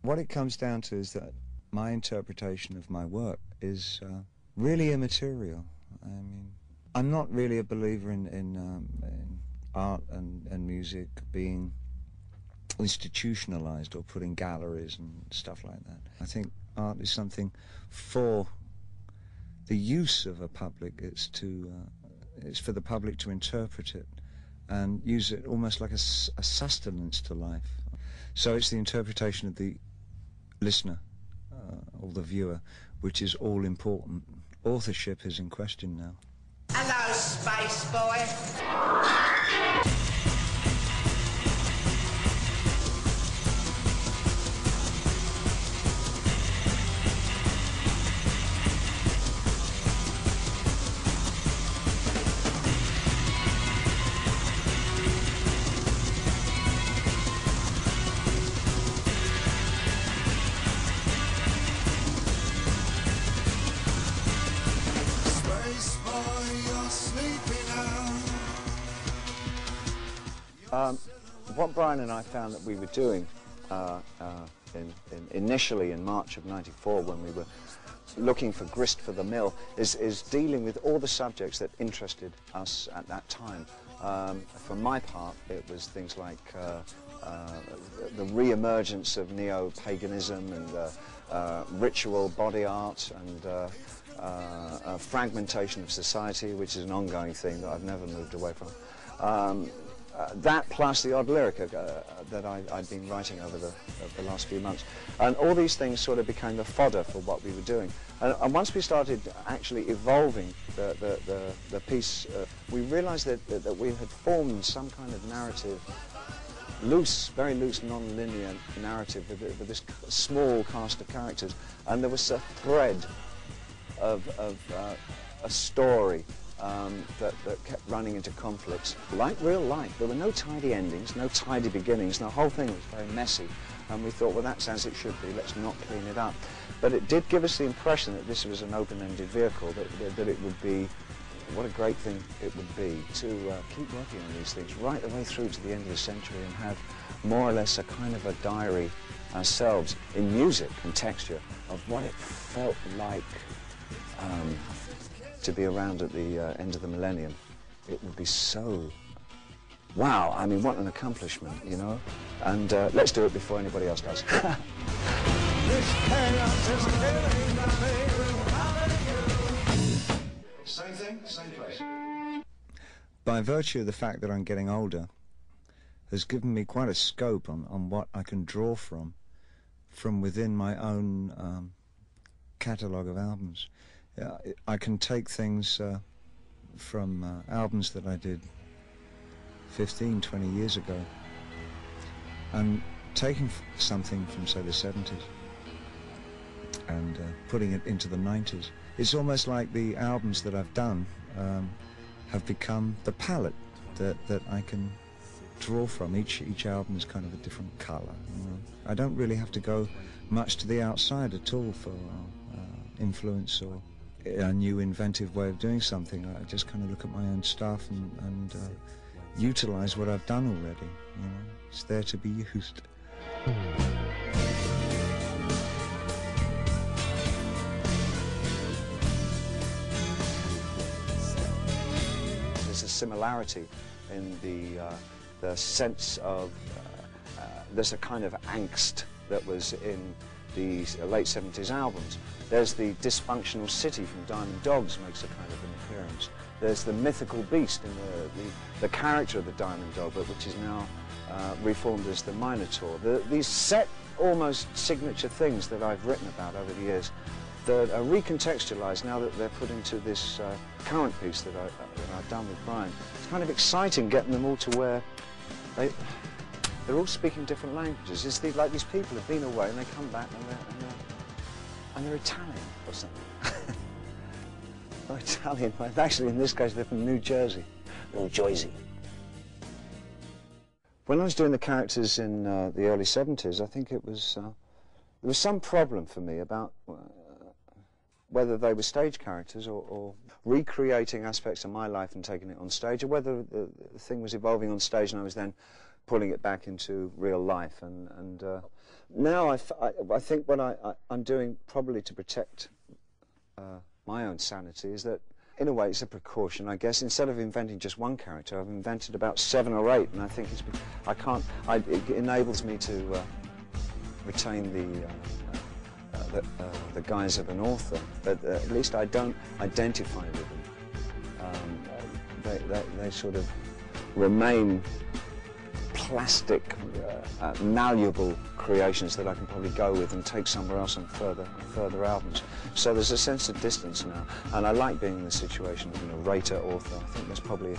What it comes down to is that my interpretation of my work is really immaterial. I mean, I'm not really a believer in art and music being institutionalized or put in galleries and stuff like that. I think art is something for the use of a public. It's for the public to interpret it and use it almost like a sustenance to life. So it's the interpretation of the listener or the viewer which is all important. Authorship is in question now. Hello, space boy. What Brian and I found that we were doing initially in March of '94, when we were looking for Grist for the Mill, is dealing with all the subjects that interested us at that time. For my part, it was things like the re-emergence of neo-paganism and ritual body art and fragmentation of society, which is an ongoing thing that I've never moved away from. That plus the odd lyric that I'd been writing over the last few months. And all these things sort of became the fodder for what we were doing. And once we started actually evolving the piece, we realized that we had formed some kind of narrative, loose, very loose, non-linear narrative with this small cast of characters. And there was a thread of a story that kept running into conflicts, like real life. There were no tidy endings, no tidy beginnings, and the whole thing was very messy. And we thought, well, that's as it should be, let's not clean it up. But it did give us the impression that this was an open-ended vehicle, that it would be, what a great thing it would be to keep working on these things right the way through to the end of the century and have more or less a kind of a diary ourselves in music and texture of what it felt like to be around at the end of the millennium. It would be so, wow, I mean, what an accomplishment, you know? And let's do it before anybody else does. Same thing, same place. By virtue of the fact that I'm getting older, has given me quite a scope on what I can draw from within my own catalogue of albums. I can take things from albums that I did 15, 20 years ago and taking something from, say, the 70s and putting it into the 90s. It's almost like the albums that I've done have become the palette that I can draw from. Each album is kind of a different colour. You know? I don't really have to go much to the outside at all for influence or a new inventive way of doing something. I just kind of look at my own stuff and utilize what I've done already. You know, it's there to be used. There's a similarity in the sense of there's a kind of angst that was in the late 70s albums. There's the dysfunctional city from Diamond Dogs makes a kind of an appearance. There's the mythical beast in the character of the Diamond Dog, which is now reformed as the Minotaur. These set, almost signature things that I've written about over the years that are recontextualized now that they're put into this current piece that I've done with Brian. It's kind of exciting getting them all to where they're all speaking different languages. It's like these people have been away and they come back and they're Italian or something. Or Italian, but actually in this case they're from New Jersey. New Jersey. When I was doing the characters in the early 70s, I think it was, there was some problem for me about whether they were stage characters or recreating aspects of my life and taking it on stage, or whether the thing was evolving on stage and I was then pulling it back into real life. And now I think what I'm doing probably to protect my own sanity is that, in a way, it's a precaution, I guess. Instead of inventing just one character, I've invented about 7 or 8, and I think it enables me to retain the guise of an author, but at least I don't identify with them. They sort of remain plastic, malleable creations that I can probably go with and take somewhere else on further albums. So there's a sense of distance now, and I like being in the situation of a narrator, author. I think there's probably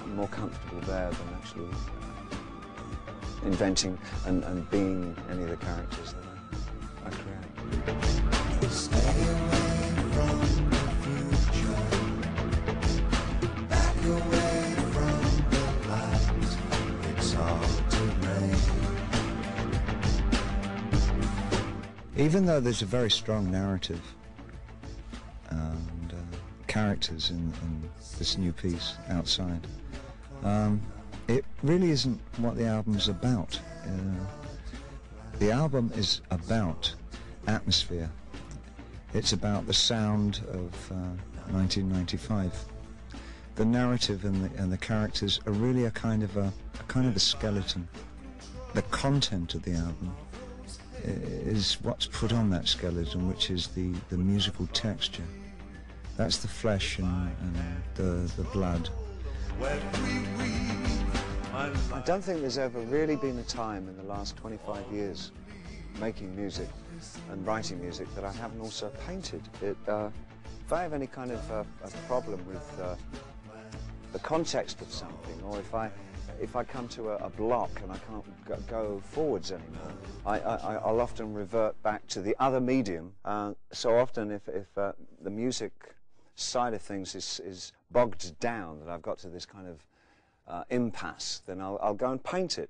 more comfortable there than actually inventing and being any of the characters that I create. Stay away from the future, back away from the past. It's hard to rain. Even though there's a very strong narrative and characters in this new piece, Outside, it really isn't what the album's about. The album is about atmosphere. It's about the sound of 1995. The narrative and the characters are really a kind of a skeleton. The content of the album is what's put on that skeleton, which is the musical texture. That's the flesh and the blood. I don't think there's ever really been a time in the last 25 years making music and writing music that I haven't also painted. If I have any kind of a problem with the context of something, or if I come to a block and I can't go forwards anymore, I'll often revert back to the other medium. So often if the music side of things is bogged down, that I've got to this kind of impasse, then I'll go and paint it.